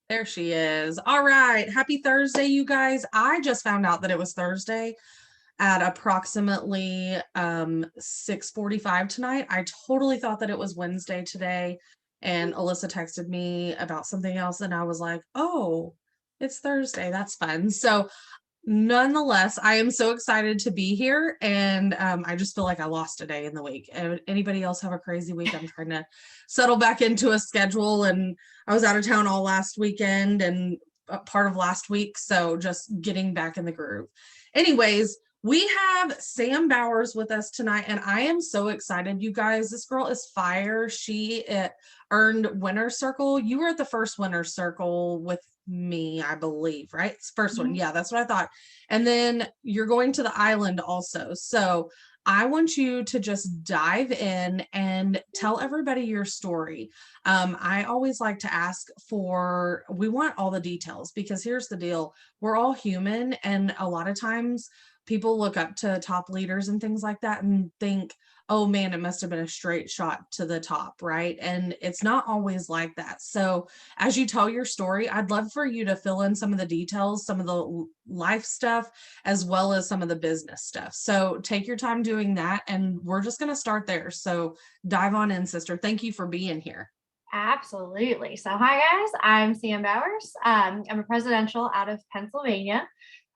There she is. All right. Happy Thursday, you guys. I just found out that it was Thursday at approximately 6:45 tonight. I totally thought that it was Wednesday today. And Alyssa texted me about something else, and I was like, oh, it's Thursday. That's fun. So nonetheless, I am so excited to be here, and I just feel like I lost a day in the week. Anybody else have a crazy week? I'm trying to settle back into a schedule, and I was out of town all last weekend and part of last week, so just getting back in the groove. Anyways, we have Sam Bowers with us tonight, and I am so excited, you guys. This girl is fire. She earned Winner's Circle. You were at the first Winner's Circle with me, I believe, right? First one. Yeah, that's what I thought. And then you're going to the island also. So I want you to just dive in and tell everybody your story. I always like to ask we want all the details, because here's the deal. We're all human, and a lot of times people look up to top leaders and things like that and think, oh man, it must have been a straight shot to the top, right? And it's not always like that. So as you tell your story, I'd love for you to fill in some of the details, some of the life stuff, as well as some of the business stuff. So take your time doing that, and we're just going to start there. So dive on in, sister. Thank you for being here. Absolutely. So, hi guys, I'm Sam Bowers. I'm a presidential out of Pennsylvania.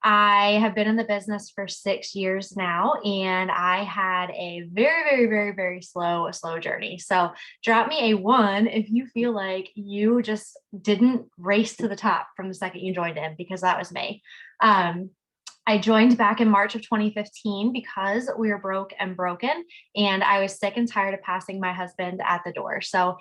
I have been in the business for 6 years now, and I had a very slow journey. So, drop me a one if you feel like you just didn't race to the top from the second you joined in, because that was me. I joined back in March of 2015 because we were broke and broken, and I was sick and tired of passing my husband at the door. So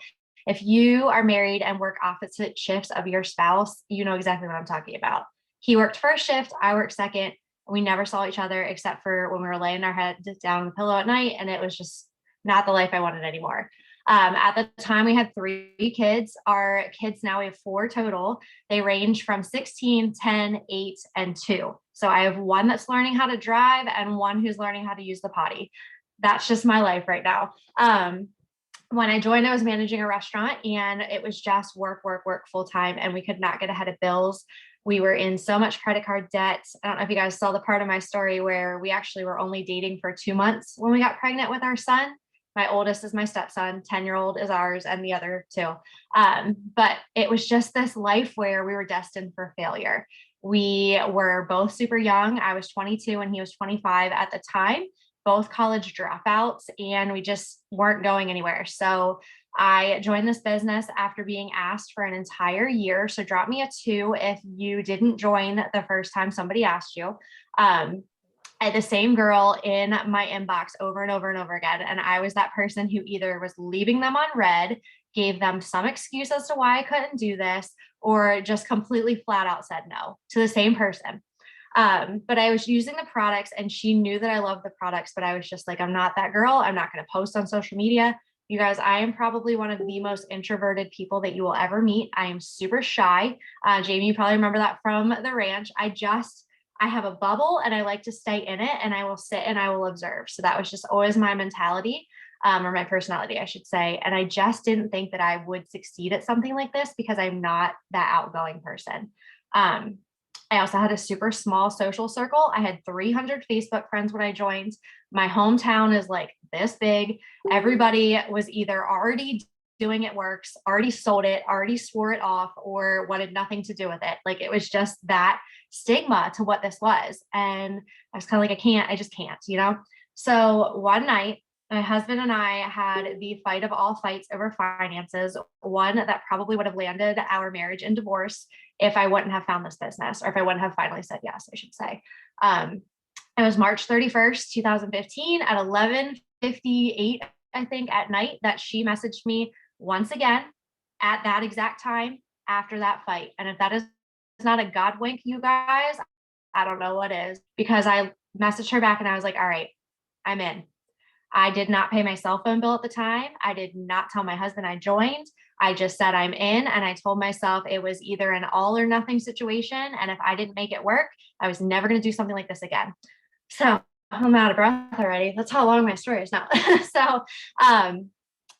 if you are married and work opposite shifts of your spouse, you know exactly what I'm talking about. He worked first shift, I worked second. We never saw each other except for when we were laying our head down on the pillow at night, and it was just not the life I wanted anymore. At the time, we had 3 kids. Our kids now, we have 4 total. They range from 16, 10, 8, and 2. So I have one that's learning how to drive and one who's learning how to use the potty. That's just my life right now. When I joined, I was managing a restaurant, and it was just work full time, and we could not get ahead of bills. We were in so much credit card debt. I don't know if you guys saw the part of my story where we actually were only dating for 2 months when we got pregnant with our son. My oldest is my stepson, 10-year-old is ours, and the other 2. But it was just this life where we were destined for failure. We were both super young. I was 22 and he was 25 at the time, both college dropouts, and we just weren't going anywhere. So I joined this business after being asked for an entire year. So drop me a 2 if you didn't join the first time somebody asked you. I had the same girl in my inbox over and over and over again. And I was that person who either was leaving them on red, gave them some excuse as to why I couldn't do this, or just completely flat out said no to the same person. But I was using the products, and she knew that I loved the products, but I was just like, I'm not that girl. I'm not going to post on social media. You guys, I am probably one of the most introverted people that you will ever meet. I am super shy. Jamie, you probably remember that from the ranch. I have a bubble, and I like to stay in it, and I will sit and I will observe. So that was just always my mentality, or my personality, I should say. And I just didn't think that I would succeed at something like this because I'm not that outgoing person. I also had a super small social circle. I had 300 Facebook friends when I joined. My hometown is like this big. Everybody was either already doing it works, already sold it, already swore it off, or wanted nothing to do with it. Like, it was just that stigma to what this was. And I was kind of like, I just can't, you know? So one night, my husband and I had the fight of all fights over finances, one that probably would have landed our marriage in divorce if I wouldn't have found this business, or if I wouldn't have finally said yes, I should say. It was March 31st, 2015 at 11:58, I think, at night, that she messaged me once again at that exact time after that fight. And if that is not a God wink, you guys, I don't know what is, because I messaged her back and I was like, all right, I'm in. I did not pay my cell phone bill at the time. I did not tell my husband I joined. I just said I'm in, and I told myself it was either an all or nothing situation. And if I didn't make it work, I was never going to do something like this again. So I'm out of breath already. That's how long my story is now. So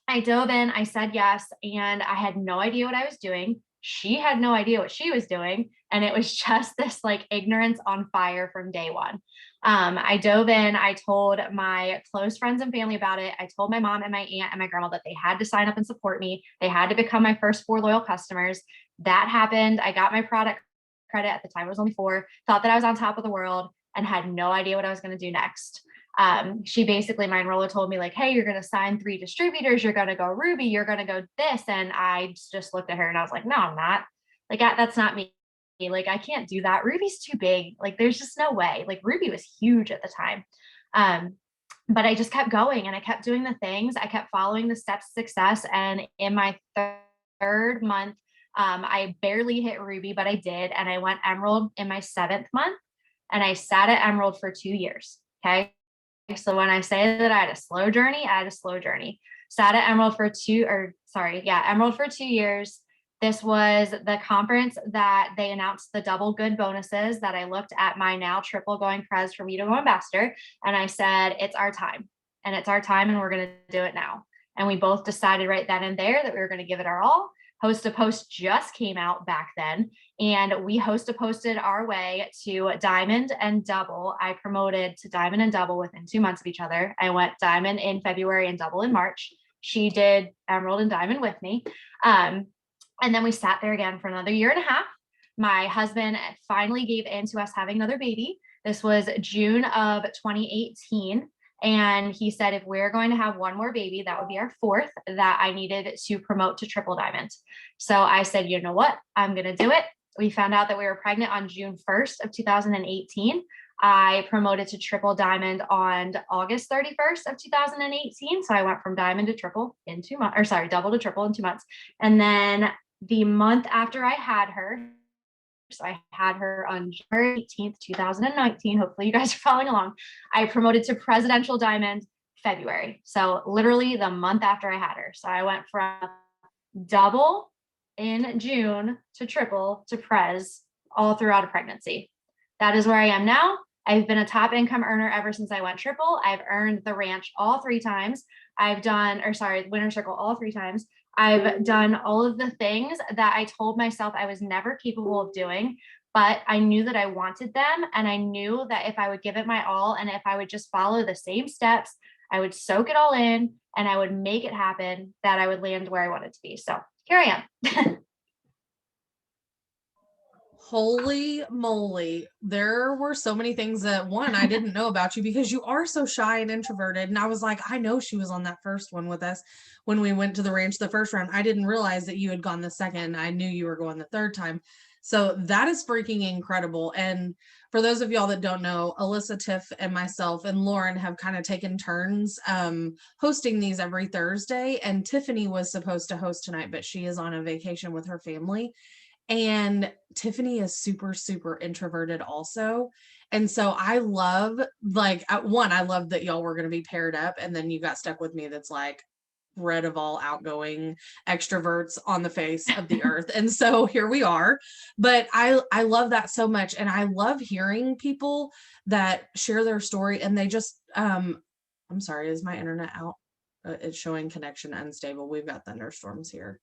I dove in, I said yes, and I had no idea what I was doing. She had no idea what she was doing. And it was just this like ignorance on fire from day one. I dove in, I told my close friends and family about it. I told my mom and my aunt and my grandma that they had to sign up and support me. They had to become my first 4 loyal customers. That happened. I got my product credit at the time, it was only 4, thought that I was on top of the world and had no idea what I was going to do next. She basically, my enroller told me like, hey, you're going to sign 3 distributors. You're going to go Ruby. You're going to go this. And I just looked at her and I was like, no, I'm not. Like, that's not me. Like, I can't do that. Ruby's too big. Like, there's just no way. Like, Ruby was huge at the time. But I just kept going and I kept doing the things. I kept following the steps to success. And in my third month, I barely hit Ruby, but I did. And I went Emerald in my 7th month and I sat at Emerald for 2 years. Okay. So when I say that I had a slow journey, I had a slow journey. Sat at Emerald for Emerald for 2 years. This was the conference that they announced the double good bonuses that I looked at my now triple going Prez for me to go ambassador. And I said, it's our time and it's our time and we're going to do it now. And we both decided right then and there that we were going to give it our all. Host to Post just came out back then, and we Host to Posted our way to Diamond and Double. I promoted to Diamond and Double within 2 months of each other. I went Diamond in February and Double in March. She did Emerald and Diamond with me. And then we sat there again for another year and a half. My husband finally gave in to us having another baby. This was June of 2018. And he said, if we're going to have one more baby, that would be our 4th, that I needed to promote to triple diamond. So I said, you know what, I'm going to do it. We found out that we were pregnant on June 1st of 2018. I promoted to triple diamond on August 31st of 2018. So I went from diamond to triple in 2 months, or sorry, double to triple in 2 months. And then the month after I had her, so I had her on January 18th, 2019. Hopefully you guys are following along. I promoted to presidential diamond February. So literally the month after I had her. So I went from double in June to triple to Prez all throughout a pregnancy. That is where I am now. I've been a top income earner ever since I went triple. I've earned the ranch all 3 times. Winner circle all 3 times. I've done all of the things that I told myself I was never capable of doing, but I knew that I wanted them. And I knew that if I would give it my all and if I would just follow the same steps, I would soak it all in and I would make it happen, that I would land where I wanted to be. So here I am. Holy moly. There were so many things that, one, I didn't know about you because you are so shy and introverted. And I was like, I know she was on that first one with us when we went to the ranch the first round. I didn't realize that you had gone the second. I knew you were going the third time. So that is freaking incredible. And for those of y'all that don't know, Alyssa, Tiff, and myself and Lauren have kind of taken turns hosting these every Thursday. And Tiffany was supposed to host tonight, but she is on a vacation with her family. And Tiffany is super, super introverted also. And so I love, like, I love that y'all were going to be paired up. And then you got stuck with me. That's like red of all outgoing extroverts on the face of the earth. And so here we are. But I love that so much. And I love hearing people that share their story and they just, I'm sorry, is my internet out? It's showing connection unstable. We've got thunderstorms here.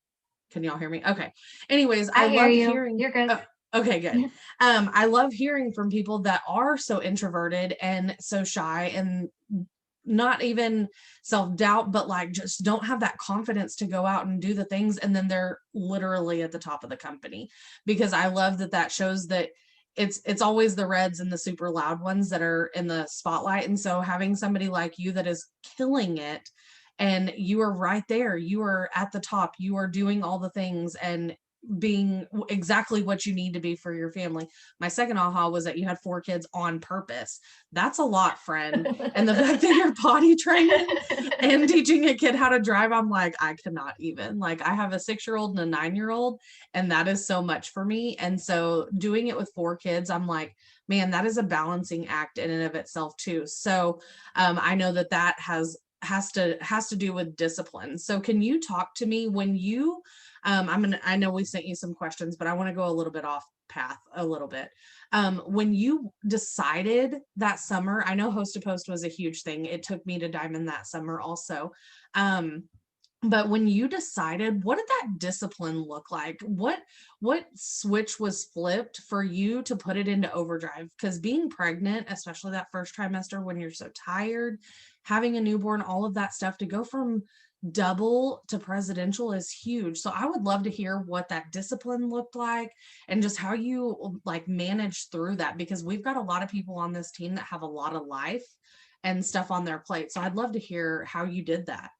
Can y'all hear me? Okay. Anyways, I love hearing. You're good. Okay, good. I love hearing from people that are so introverted and so shy and not even self-doubt, but like just don't have that confidence to go out and do the things. And then they're literally at the top of the company, because I love that shows that it's always the reds and the super loud ones that are in the spotlight. And so having somebody like you that is killing it, and you are right there, you are at the top, you are doing all the things and being exactly what you need to be for your family. My second aha was that you had 4 kids on purpose. That's a lot, friend. And the fact that you're potty training and teaching a kid how to drive, I'm like, I cannot even. Like, I have a 6-year-old and a 9-year-old, and that is so much for me. And so doing it with 4 kids, I'm like, man, that is a balancing act in and of itself too. So I know that has to do with discipline. So can you talk to me when you I know we sent you some questions, but I want to go a little bit off path a little bit. When you decided that summer, I know Host to Post was a huge thing. It took me to Diamond that summer also. But when you decided, what did that discipline look like? What switch was flipped for you to put it into overdrive? Because being pregnant, especially that first trimester when you're so tired, having a newborn, all of that stuff, to go from double to presidential is huge. So I would love to hear what that discipline looked like and just how you like managed through that, because we've got a lot of people on this team that have a lot of life and stuff on their plate. So I'd love to hear how you did that.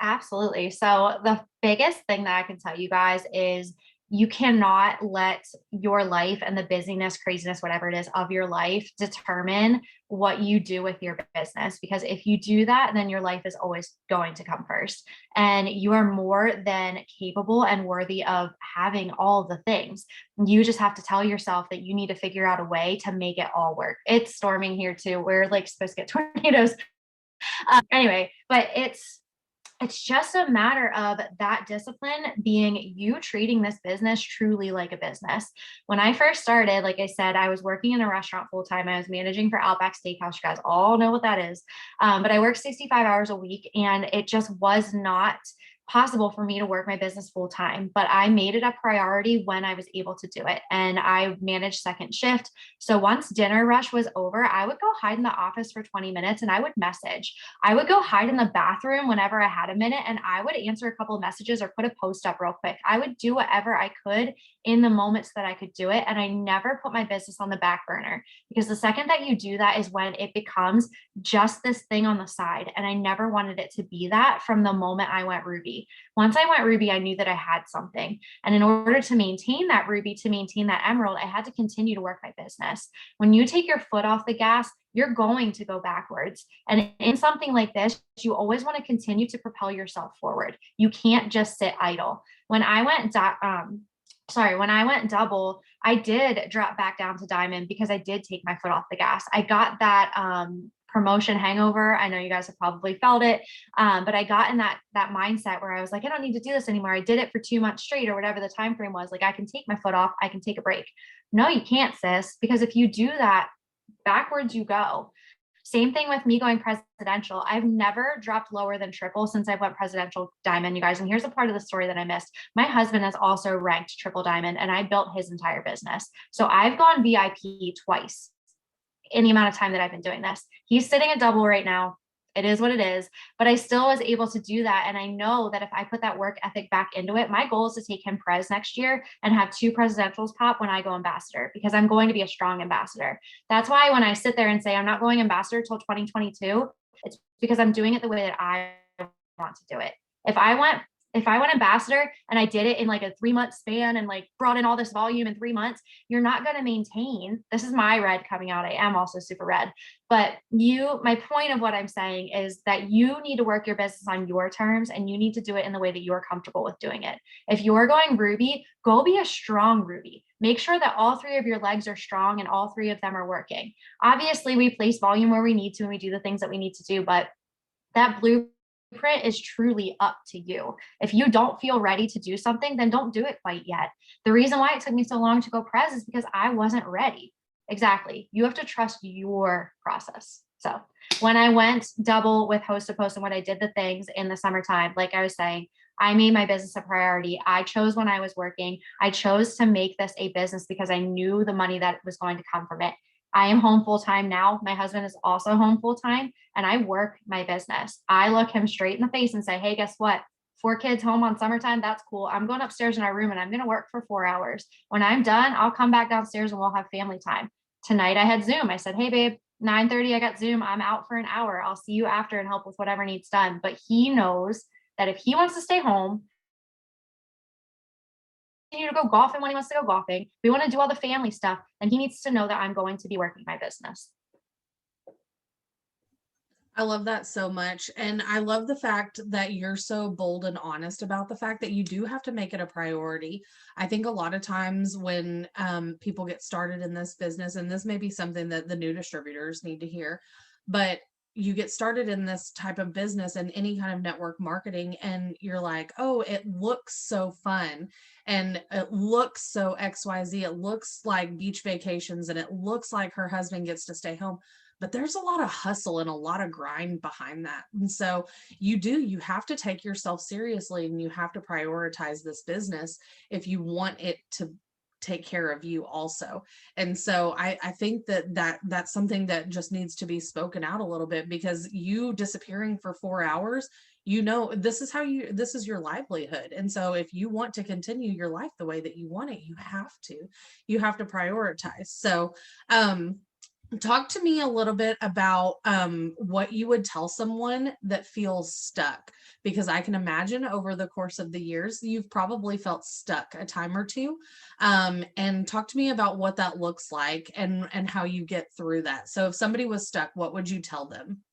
Absolutely. So the biggest thing that I can tell you guys is you cannot let your life and the busyness, craziness, whatever it is of your life determine what you do with your business. Because if you do that, then your life is always going to come first. And you are more than capable and worthy of having all of the things. You just have to tell yourself that you need to figure out a way to make it all work. It's storming here too. We're like supposed to get tornadoes. Anyway, but it's just a matter of that discipline being you treating this business truly like a business. When I first started, like I said, I was working in a restaurant full time. I was managing for Outback Steakhouse. You guys all know what that is. But I worked 65 hours a week, and it just was not possible for me to work my business full time. But I made it a priority when I was able to do it. And I managed second shift. So once dinner rush was over, I would go hide in the office for 20 minutes and I would message. I would go hide in the bathroom whenever I had a minute, and I would answer a couple of messages or put a post up real quick. I would do whatever I could in the moments that I could do it. And I never put my business on the back burner, because the second that you do that is when it becomes just this thing on the side. And I never wanted it to be that from the moment I went Ruby. Once I went Ruby, I knew that I had something. And in order to maintain that Ruby, to maintain that Emerald, I had to continue to work my business. When you take your foot off the gas, you're going to go backwards. And in something like this, you always want to continue to propel yourself forward. You can't just sit idle. When I went double, I did drop back down to diamond because I did take my foot off the gas. I got that promotion hangover. I know you guys have probably felt it, but I got in that mindset where I was like, I don't need to do this anymore. I did it for 2 months straight or whatever the time frame was. Like, I can take my foot off. I can take a break. No, you can't, sis, because if you do that, backwards you go. Same thing with me going presidential. I've never dropped lower than triple since I went presidential diamond, you guys. And here's a part of the story that I missed. My husband has also ranked triple diamond, and I built his entire business. So I've gone VIP twice in the amount of time that I've been doing this. He's sitting at double right now. It is what it is, but I still was able to do that. And I know that if I put that work ethic back into it, my goal is to take him pres next year and have 2 presidentials pop when I go ambassador, because I'm going to be a strong ambassador. That's why when I sit there and say I'm not going ambassador till 2022, it's because I'm doing it the way that I want to do it. If I went ambassador and I did it in like a 3-month span and like brought in all this volume in 3 months, you're not going to maintain. This is my red coming out. I am also super red. But my point of what I'm saying is that you need to work your business on your terms, and you need to do it in the way that you're comfortable with doing it. If you're going Ruby, go be a strong Ruby. Make sure that all 3 of your legs are strong and all 3 of them are working. Obviously, we place volume where we need to and we do the things that we need to do, but that blueprint is truly up to you. If you don't feel ready to do something, then don't do it quite yet. The reason why it took me so long to go pres is because I wasn't ready. Exactly. You have to trust your process. So when I went double with Host to Post and when I did the things in the summertime, like I was saying, I made my business a priority. I chose when I was working. I chose to make this a business because I knew the money that was going to come from it. I am home full time now. My husband is also home full time, and I work my business. I look him straight in the face and say, hey, guess what? 4 kids home on summertime. That's cool. I'm going upstairs in our room and I'm going to work for 4 hours. When I'm done, I'll come back downstairs and we'll have family time. Tonight I had Zoom. I said, hey, babe, 9:30, I got Zoom. I'm out for an hour. I'll see you after and help with whatever needs done. But he knows that if he wants to stay home, to go golfing when he wants to go golfing, we want to do all the family stuff, then he needs to know that I'm going to be working my business. I love that so much. And I love the fact that you're so bold and honest about the fact that you do have to make it a priority. I think a lot of times when people get started in this business, and this may be something that the new distributors need to hear, but you get started in this type of business and any kind of network marketing, and you're like, oh, it looks so fun and it looks so XYZ. It looks like beach vacations and it looks like her husband gets to stay home. but there's a lot of hustle and a lot of grind behind that. And so you have to take yourself seriously, and you have to prioritize this business if you want it to take care of you also. And so I think that's something that just needs to be spoken out a little bit, because you disappearing for 4 hours, this is this is your livelihood. And so if you want to continue your life the way that you want it, you have to prioritize. So talk to me a little bit about what you would tell someone that feels stuck, because I can imagine over the course of the years, you've probably felt stuck a time or two. And talk to me about what that looks like and how you get through that. So if somebody was stuck, what would you tell them?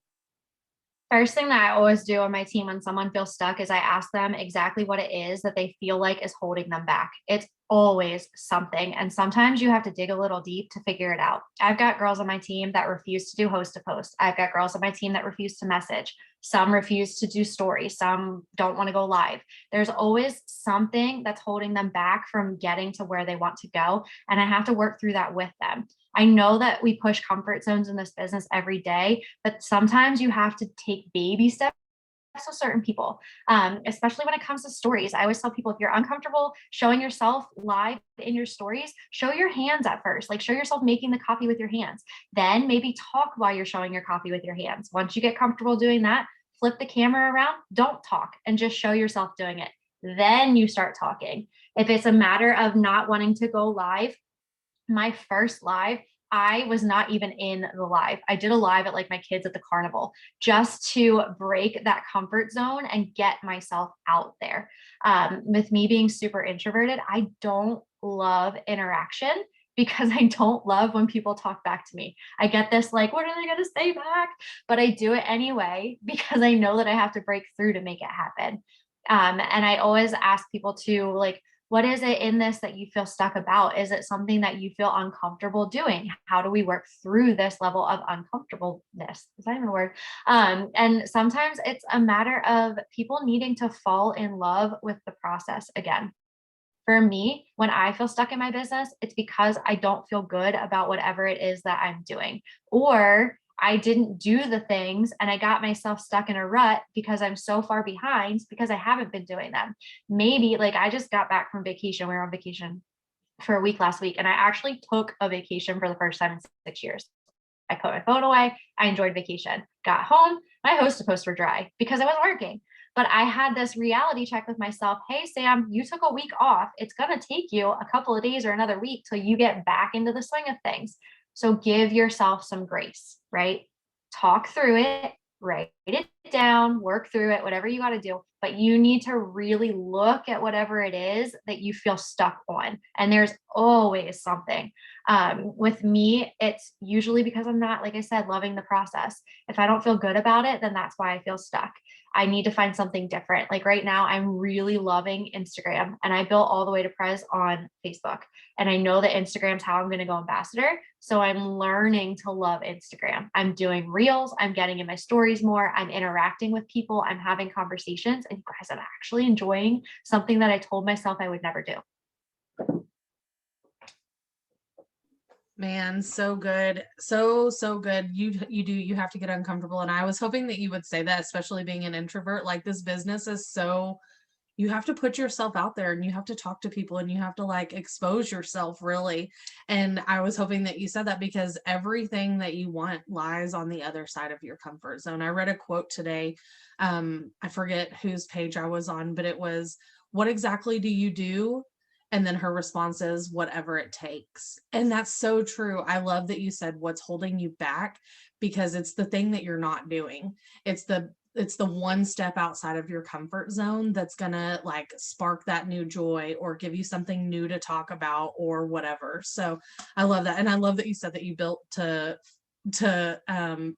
First thing that I always do on my team when someone feels stuck is I ask them exactly what it is that they feel like is holding them back. It's always something. And sometimes you have to dig a little deep to figure it out. I've got girls on my team that refuse to do host to post. I've got girls on my team that refuse to message. Some refuse to do stories. Some don't want to go live. There's always something that's holding them back from getting to where they want to go. And I have to work through that with them. I know that we push comfort zones in this business every day, but sometimes you have to take baby steps with certain people, especially when it comes to stories. I always tell people, if you're uncomfortable showing yourself live in your stories, show your hands at first. Like, show yourself making the coffee with your hands. Then maybe talk while you're showing your coffee with your hands. Once you get comfortable doing that, flip the camera around, don't talk, and just show yourself doing it. Then you start talking. If it's a matter of not wanting to go live, my first live, I was not even in the live. I did a live at like my kids at the carnival, just to break that comfort zone and get myself out there. With me being super introverted, I don't love interaction because I don't love when people talk back to me. I get this like, what are they going to say back? But I do it anyway because I know that I have to break through to make it happen. And I always ask people to like, what is it in this that you feel stuck about? Is it something that you feel uncomfortable doing? How do we work through this level of uncomfortableness? Is that even a word? And sometimes it's a matter of people needing to fall in love with the process again. For me, when I feel stuck in my business, it's because I don't feel good about whatever it is that I'm doing, or I didn't do the things and I got myself stuck in a rut because I'm so far behind because I haven't been doing them. Maybe like I just got back from vacation. We were on vacation for a week last week, and I actually took a vacation for the first time in 6 years. I put my phone away. I enjoyed vacation. Got home. My host to posts were dry because I wasn't working. But I had this reality check with myself. Hey, Sam, you took a week off. It's going to take you a couple of days or another week till you get back into the swing of things. So give yourself some grace, right? Talk through it, write it down, work through it, whatever you got to do. But you need to really look at whatever it is that you feel stuck on. And there's always something. With me, it's usually because I'm not, like I said, loving the process. If I don't feel good about it, then that's why I feel stuck. I need to find something different. Like right now, I'm really loving Instagram, and I built all the way to Prez on Facebook. And I know that Instagram's how I'm going to go ambassador. So I'm learning to love Instagram. I'm doing reels. I'm getting in my stories more. I'm interacting with people. I'm having conversations. And you guys, I'm actually enjoying something that I told myself I would never do. Man, so good. So good. You have to get uncomfortable. And I was hoping that you would say that, especially being an introvert. Like, this business is so, you have to put yourself out there, and you have to talk to people, and you have to like expose yourself really. And I was hoping that you said that, because everything that you want lies on the other side of your comfort zone. I read a quote today. I forget whose page I was on, but it was, what exactly do you do? And then her response is, whatever it takes. And that's so true. I love that you said, what's holding you back, because it's the thing that you're not doing. It's the one step outside of your comfort zone that's gonna like spark that new joy or give you something new to talk about or whatever. So I love that. And I love that you said that you built to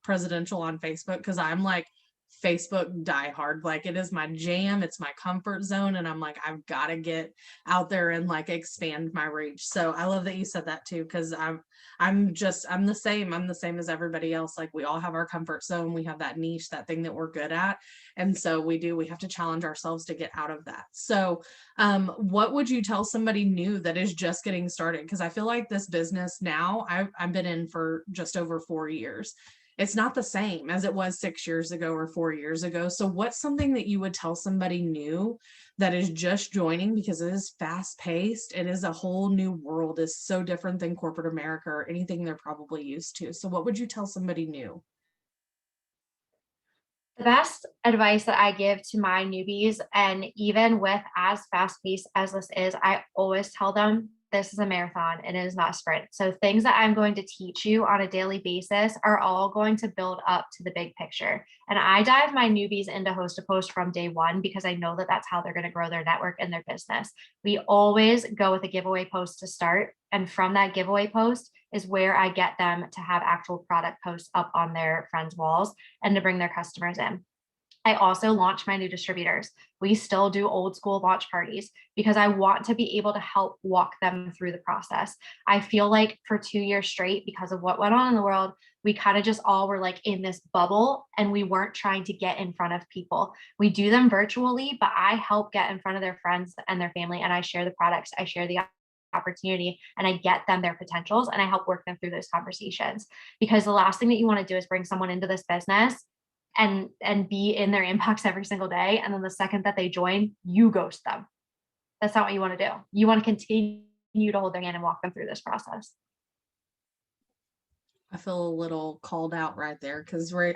presidential on Facebook, because I'm like Facebook diehard. Like it is my jam. It's my comfort zone. And I'm like, I've got to get out there and like expand my reach. So I love that you said that too, because I'm the same. I'm the same as everybody else. Like we all have our comfort zone. We have that niche, that thing that we're good at. And so we have to challenge ourselves to get out of that. So what would you tell somebody new that is just getting started? Because I feel like this business now, I've been in for just over 4 years. It's not the same as it was 6 years ago or 4 years ago. So what's something that you would tell somebody new that is just joining, because it is fast paced, it is a whole new world, is so different than corporate America or anything they're probably used to. So what would you tell somebody new? The best advice that I give to my newbies, and even with as fast paced as this is, I always tell them this is a marathon and it is not a sprint. So things that I'm going to teach you on a daily basis are all going to build up to the big picture. And I dive my newbies into Host to Post from day one because I know that that's how they're going to grow their network and their business. We always go with a giveaway post to start. And from that giveaway post is where I get them to have actual product posts up on their friends' walls and to bring their customers in. I also launch my new distributors. We still do old school launch parties because I want to be able to help walk them through the process. I feel like for 2 years straight, because of what went on in the world, we kind of just all were like in this bubble and we weren't trying to get in front of people. We do them virtually, but I help get in front of their friends and their family, and I share the products, I share the opportunity, and I get them their potentials and I help work them through those conversations. Because the last thing that you want to do is bring someone into this business and be in their inbox every single day, and then the second that they join, you ghost them. That's not what you want to do. You want to continue to hold their hand and walk them through this process. I feel a little called out right there, because we're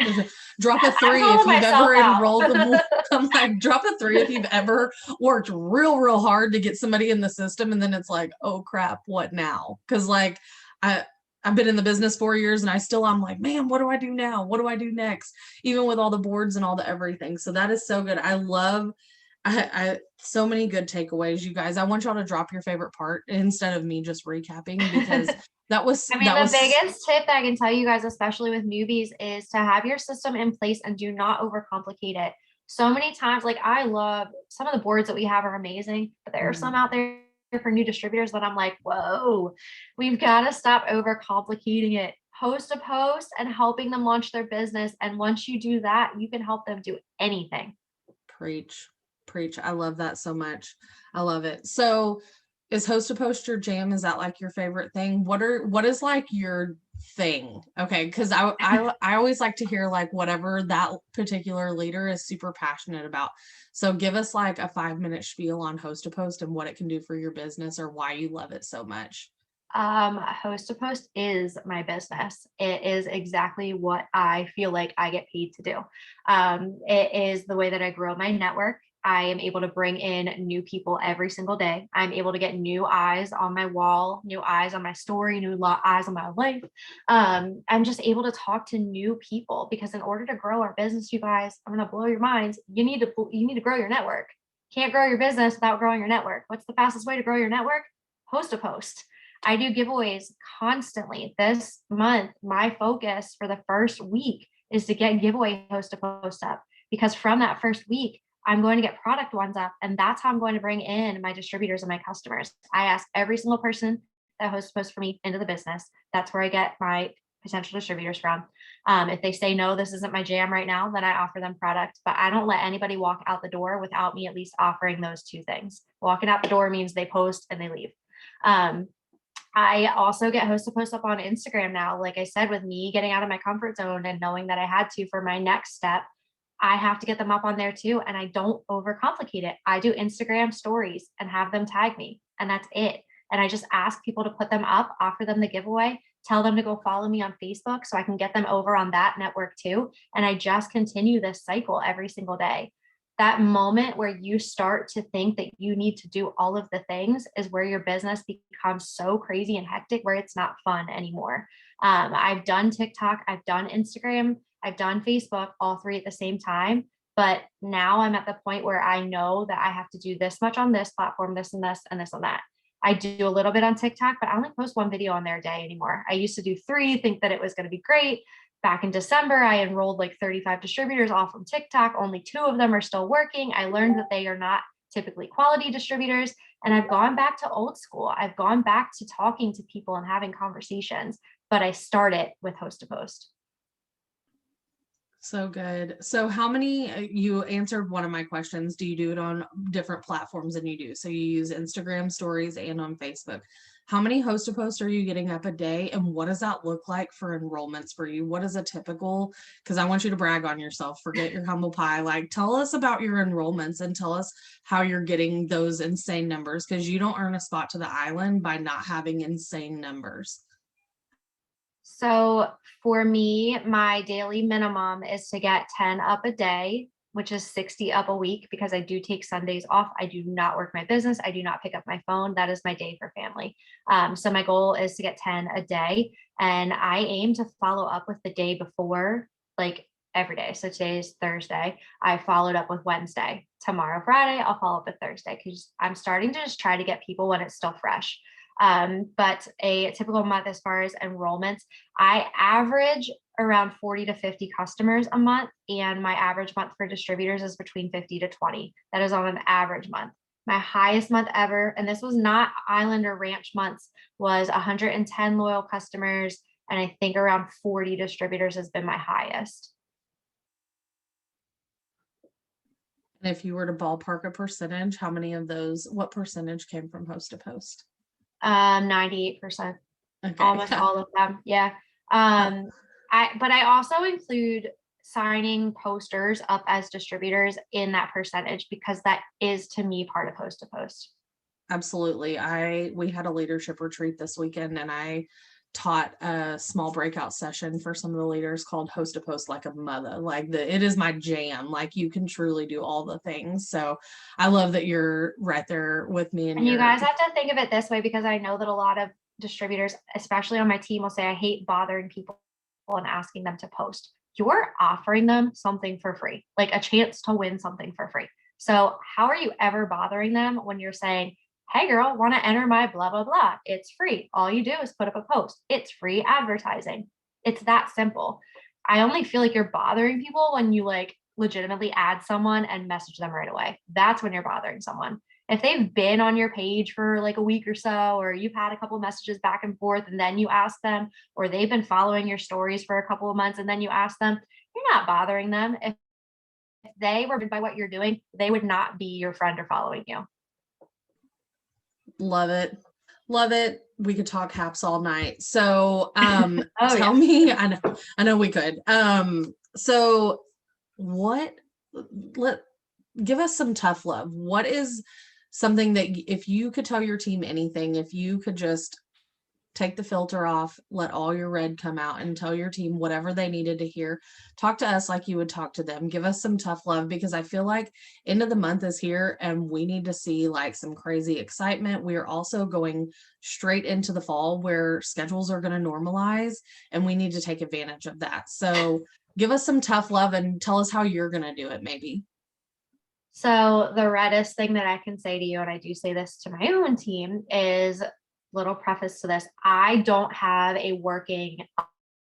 drop a 3 calling if you've ever myself out. enrolled the I'm like, drop a 3 if you've ever worked real hard to get somebody in the system and then it's like, oh crap, what now? Because like I've been in the business 4 years and I'm like, man, what do I do now? What do I do next? Even with all the boards and all the everything. So that is so good. I love I so many good takeaways, you guys. I want y'all to drop your favorite part instead of me just recapping, because that was the biggest tip that I can tell you guys, especially with newbies, is to have your system in place and do not overcomplicate it. So many times, like I love some of the boards that we have are amazing, but there are some out there for new distributors that I'm like, whoa, we've got to stop overcomplicating it. Host to Post and helping them launch their business. And once you do that, you can help them do anything. Preach. I love that so much. I love it. So is Host to Post your jam? Is that like your favorite thing? What is like your thing? Okay, because I always like to hear like whatever that particular leader is super passionate about. So give us like a 5-minute spiel on Host to Post and what it can do for your business or why you love it so much. Host to Post is my business. It is exactly what I feel like I get paid to do. It is the way that I grow my network. I am able to bring in new people every single day. I'm able to get new eyes on my wall, new eyes on my story, new eyes on my life. I'm just able to talk to new people, because in order to grow our business, you guys, I'm going to blow your minds. You need to grow your network. Can't grow your business without growing your network. What's the fastest way to grow your network? Host to Post. I do giveaways constantly. This month, my focus for the first week is to get giveaway Host to Post up, because from that first week, I'm going to get product ones up, and that's how I'm going to bring in my distributors and my customers. I ask every single person that Host to Post for me into the business. That's where I get my potential distributors from. If they say, no, this isn't my jam right now, then I offer them product, but I don't let anybody walk out the door without me at least offering those two things. Walking out the door means they post and they leave. I also get Host to Post up on Instagram now. Like I said, with me getting out of my comfort zone and knowing that I had to for my next step, I have to get them up on there too. And I don't overcomplicate it. I do Instagram stories and have them tag me, and that's it. And I just ask people to put them up, offer them the giveaway, tell them to go follow me on Facebook so I can get them over on that network too. And I just continue this cycle every single day. That moment where you start to think that you need to do all of the things is where your business becomes so crazy and hectic where it's not fun anymore. I've done TikTok, I've done Instagram, I've done Facebook, all three at the same time. But now I'm at the point where I know that I have to do this much on this platform, this and this and this and that. I do a little bit on TikTok, but I only post one video on there a day anymore. I used to do 3, think that it was going to be great. Back in December, I enrolled like 35 distributors all from TikTok. Only 2 of them are still working. I learned that they are not typically quality distributors. And I've gone back to old school. I've gone back to talking to people and having conversations, but I started with Host to Post. So good. So how many, you answered one of my questions. Do you do it on different platforms than you do? So you use Instagram stories and on Facebook. How many host to post are you getting up a day? And what does that look like for enrollments for you? What is a typical, because I want you to brag on yourself, forget your humble pie. Like tell us about your enrollments and tell us how you're getting those insane numbers, because you don't earn a spot to the island by not having insane numbers. So for me, my daily minimum is to get 10 up a day, which is 60 up a week, because I do take Sundays off. I do not work my business. I do not pick up my phone. That is my day for family. So my goal is to get 10 a day, and I aim to follow up with the day before, like every day. So today's Thursday. I followed up with Wednesday. Tomorrow, Friday, I'll follow up with Thursday, because I'm starting to just try to get people when it's still fresh. But a typical month as far as enrollments, I average around 40 to 50 customers a month, and my average month for distributors is between 50 to 20. That is on an average month. My highest month ever, and this was not island or ranch months, was 110 loyal customers, and I think around 40 distributors has been my highest. And if you were to ballpark a percentage, how many of those, what percentage came from host to post? 98%. Okay. Almost all of them. Yeah. But I also include signing posters up as distributors in that percentage, because that is to me part of host to post. Absolutely. We had a leadership retreat this weekend, and I taught a small breakout session for some of the leaders called host to post like a mother. Like it is my jam. Like you can truly do all the things. So I love that you're right there with me. And you guys have to think of it this way, because I know that a lot of distributors, especially on my team, will say, I hate bothering people and asking them to post. You're offering them something for free, like a chance to win something for free. So how are you ever bothering them when you're saying, hey girl, want to enter my blah, blah, blah. It's free. All you do is put up a post. It's free advertising. It's that simple. I only feel like you're bothering people when you like legitimately add someone and message them right away. That's when you're bothering someone. If they've been on your page for like a week or so, or you've had a couple of messages back and forth and then you ask them, or they've been following your stories for a couple of months and then you ask them, you're not bothering them. If they were by what you're doing, they would not be your friend or following you. Love it. Love it. We could talk haps all night. So Tell me, I know we could. So give us some tough love. What is something that if you could tell your team anything, if you could just take the filter off, let all your red come out and tell your team whatever they needed to hear, talk to us like you would talk to them, give us some tough love, because I feel like end of the month is here and we need to see like some crazy excitement. We are also going straight into the fall where schedules are going to normalize and we need to take advantage of that. So give us some tough love and tell us how you're going to do it maybe. So the reddest thing that I can say to you, and I do say this to my own team, is little preface to this. I don't have a working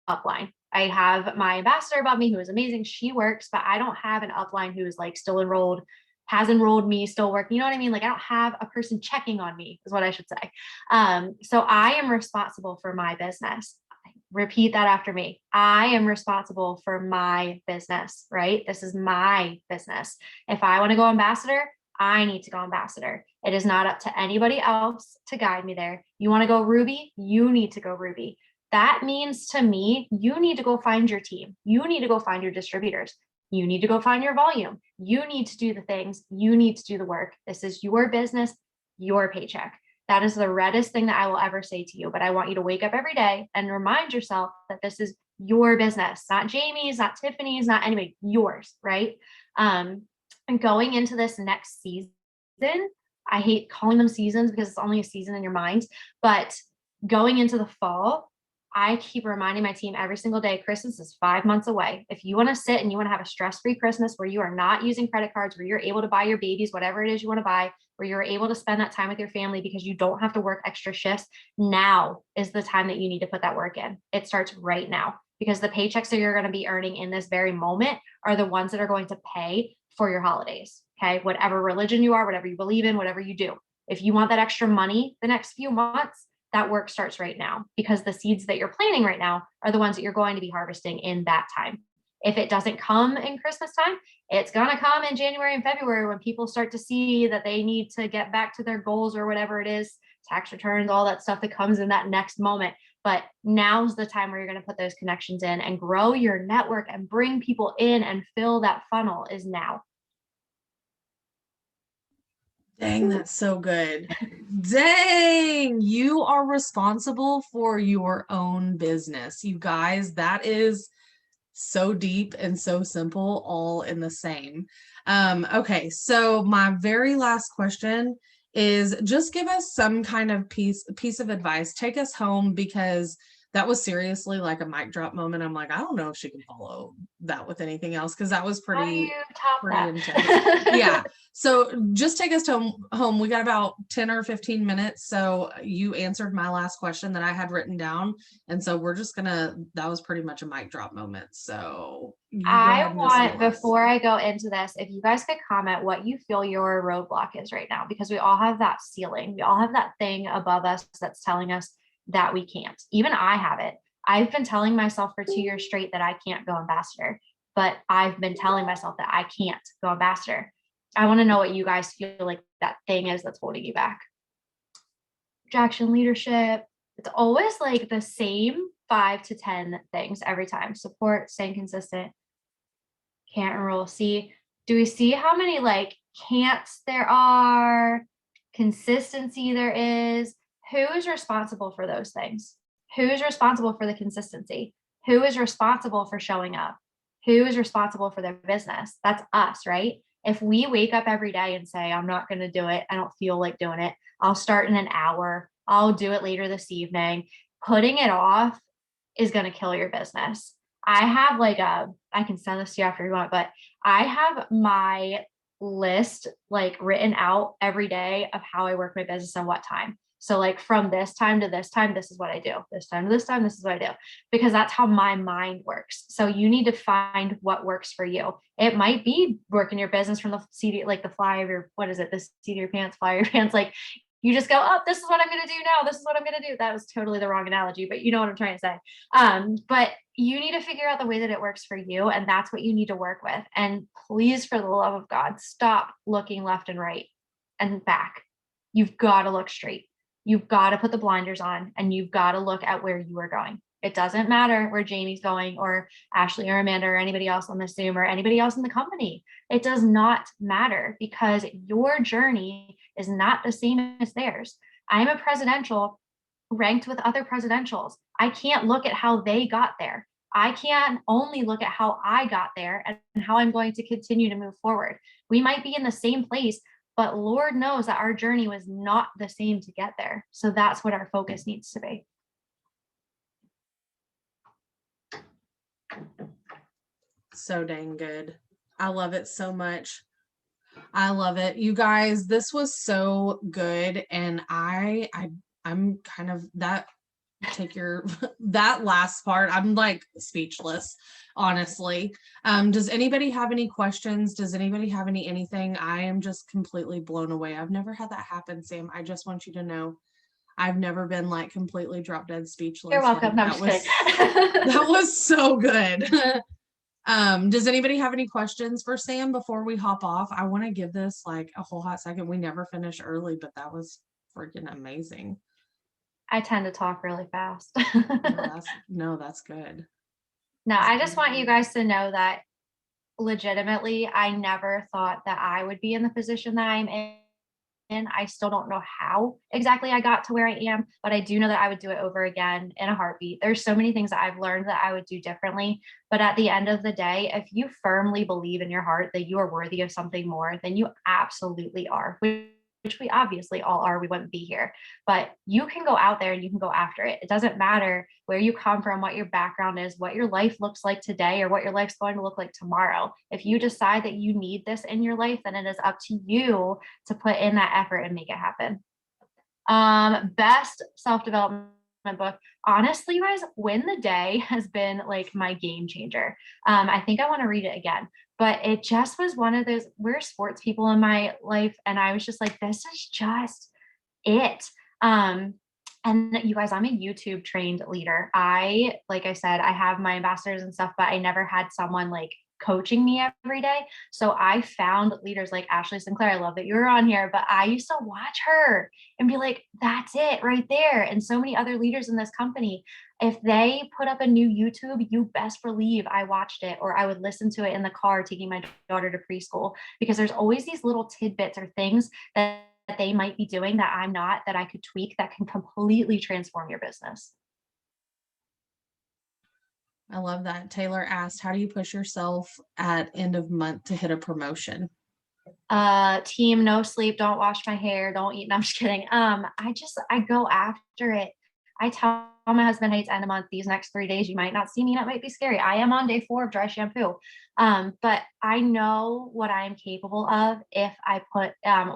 upline. I have my ambassador above me who is amazing. She works, but I don't have an upline who is like still enrolled, has enrolled me, still working. You know what I mean? Like I don't have a person checking on me is what I should say. So I am responsible for my business. Repeat that after me. I am responsible for my business, right? This is my business. If I want to go ambassador, I need to go ambassador. It is not up to anybody else to guide me there. You want to go Ruby? You need to go Ruby. That means to me, you need to go find your team. You need to go find your distributors. You need to go find your volume. You need to do the things. You need to do the work. This is your business, your paycheck. That is the reddest thing that I will ever say to you. But I want you to wake up every day and remind yourself that this is your business, not Jamie's, not Tiffany's, not anybody, yours, right? And going into this next season, I hate calling them seasons because it's only a season in your mind, but going into the fall, I keep reminding my team every single day, Christmas is 5 months away. If you want to sit and you want to have a stress-free Christmas where you are not using credit cards, where you're able to buy your babies, whatever it is you want to buy, where you're able to spend that time with your family because you don't have to work extra shifts, now is the time that you need to put that work in. It starts right now, because the paychecks that you're going to be earning in this very moment are the ones that are going to pay for your holidays. Okay. Whatever religion you are, whatever you believe in, whatever you do. If you want that extra money the next few months, that work starts right now, because the seeds that you're planting right now are the ones that you're going to be harvesting in that time. If it doesn't come in Christmas time, it's going to come in January and February, when people start to see that they need to get back to their goals or whatever it is, tax returns, all that stuff that comes in that next moment. But now's the time where you're going to put those connections in and grow your network and bring people in and fill that funnel, is now. Dang, that's so good. Dang, you are responsible for your own business. You guys, that is so deep and so simple, all in the same. Okay, so my very last question is, just give us some kind of piece of advice. Take us home, because that was seriously like a mic drop moment. I'm like, I don't know if she can follow that with anything else, because that was How do pretty you top that? intense. Yeah. So just take us home. We got about 10 or 15 minutes. So you answered my last question that I had written down. And so we're just that was pretty much a mic drop moment. So you go ahead I and want, before I go into this, if you guys could comment what you feel your roadblock is right now, because we all have that ceiling. We all have that thing above us that's telling us that we can't. Even I have it. I've been telling myself for 2 years straight that I can't go ambassador, but I've been telling myself that I can't go ambassador. I want to know what you guys feel like that thing is that's holding you back. Traction, leadership. It's always like the same 5 to 10 things every time. Support, staying consistent, can't enroll. See, do we see how many like can'ts there are? Consistency there is. Who is responsible for those things? Who is responsible for the consistency? Who is responsible for showing up? Who is responsible for their business? That's us, right? If we wake up every day and say, I'm not going to do it, I don't feel like doing it, I'll start in an hour, I'll do it later this evening, putting it off is going to kill your business. I have I can send this to you after you want, but I have my list like written out every day of how I work my business and what time. So like from this time to this time, this is what I do. This time to this time, this is what I do, because that's how my mind works. So you need to find what works for you. It might be working your business from the seat, like the fly of your, what is it? The seat of your pants, fly of your pants. Like you just go, oh, this is what I'm going to do now. This is what I'm going to do. That was totally the wrong analogy, but you know what I'm trying to say. But you need to figure out the way that it works for you. And that's what you need to work with. And please, for the love of God, stop looking left and right and back. You've got to look straight. You've got to put the blinders on, and you've got to look at where you are going. It doesn't matter where Jamie's going, or Ashley or Amanda or anybody else on the Zoom or anybody else in the company. It does not matter, because your journey is not the same as theirs. I'm a presidential ranked with other presidentials. I can't look at how they got there. I can only look at how I got there and how I'm going to continue to move forward. We might be in the same place, but Lord knows that our journey was not the same to get there. So that's what our focus needs to be. So dang good. I love it so much. I love it. You guys, this was so good. And I'm kind of that, take your, that last part, I'm like speechless, honestly. Does anybody have any questions? Does anybody have anything? I am just completely blown away. I've never had that happen, Sam. I just want you to know, I've never been like completely drop dead speechless. You're welcome. Like, that was so good. Does anybody have any questions for Sam before we hop off? I want to give this like a whole hot second. We never finished early, but that was freaking amazing. I tend to talk really fast. No, that's good. No, I just want you guys to know that legitimately, I never thought that I would be in the position that I'm in. I still don't know how exactly I got to where I am, but I do know that I would do it over again in a heartbeat. There's so many things that I've learned that I would do differently. But at the end of the day, if you firmly believe in your heart that you are worthy of something more, then you absolutely are, which we obviously all are. We wouldn't be here, but you can go out there and you can go after it. It doesn't matter where you come from, what your background is, what your life looks like today, or what your life's going to look like tomorrow. If you decide that you need this in your life, then it is up to you to put in that effort and make it happen. Best self-development book. Honestly, you guys, Win the Day has been like my game changer. I think I want to read it again, but it just was one of those, we're sports people in my life. And I was just like, this is just it. Um, and you guys, I'm a YouTube trained leader. Like I said, I have my ambassadors and stuff, but I never had someone like coaching me every day. So I found leaders like Ashley Sinclair. I love that you were on here, but I used to watch her and be like, that's it right there. And so many other leaders in this company, if they put up a new YouTube, you best believe I watched it, or I would listen to it in the car taking my daughter to preschool, because there's always these little tidbits or things that they might be doing that I'm not, that I could tweak, that can completely transform your business. I love that. Taylor asked, how do you push yourself at end of month to hit a promotion? Team no sleep, don't wash my hair, don't eat. No, I'm just kidding. I go after it. I tell my husband, hey, it's end of month. These next 3 days, you might not see me, and it might be scary. I am on day 4 of dry shampoo. But I know what I am capable of if I put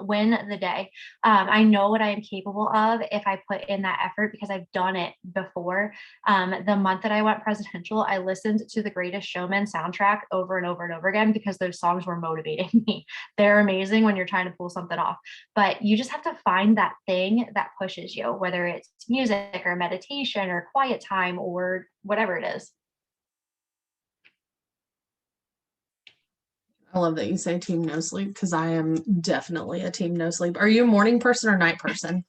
Win the Day. I know what I am capable of if I put in that effort, because I've done it before. The month that I went presidential, I listened to the Greatest Showman soundtrack over and over and over again, because those songs were motivating me. They're amazing when you're trying to pull something off, but you just have to find that thing that pushes you, whether it's music or meditation or quiet time or whatever it is. I love that you say team no sleep, because I am definitely a team no sleep. Are you a morning person or night person?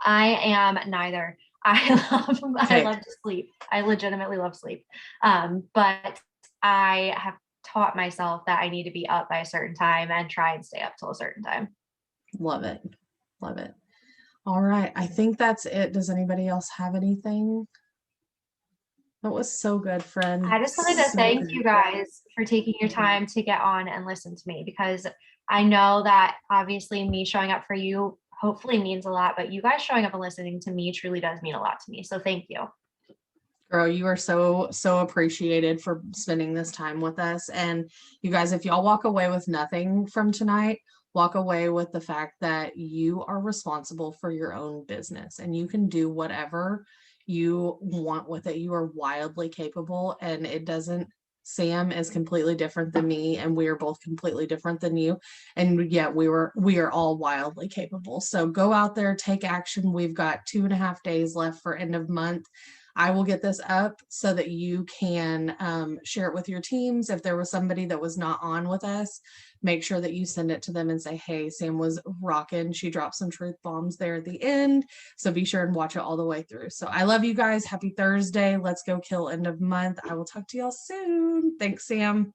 I am neither. I love to sleep. I legitimately love sleep. But I have taught myself that I need to be up by a certain time and try and stay up till a certain time. Love it. Love it. All right. I think that's it. Does anybody else have anything? That was so good, friend. I just wanted to So thank good. you guys for taking your time to get on and listen to me, because I know that obviously me showing up for you hopefully means a lot, but you guys showing up and listening to me truly does mean a lot to me. So thank you. Girl, you are so appreciated for spending this time with us. And you guys, if y'all walk away with nothing from tonight, walk away with the fact that you are responsible for your own business and you can do whatever you want with it. You are wildly capable, and it doesn't, Sam is completely different than me, and we are both completely different than you. And yet we are all wildly capable. So go out there, take action. We've got 2.5 days left for end of month. I will get this up so that you can share it with your teams. If there was somebody that was not on with us, make sure that you send it to them and say, hey, Sam was rocking. She dropped some truth bombs there at the end. So be sure and watch it all the way through. So I love you guys. Happy Thursday. Let's go kill end of month. I will talk to y'all soon. Thanks, Sam.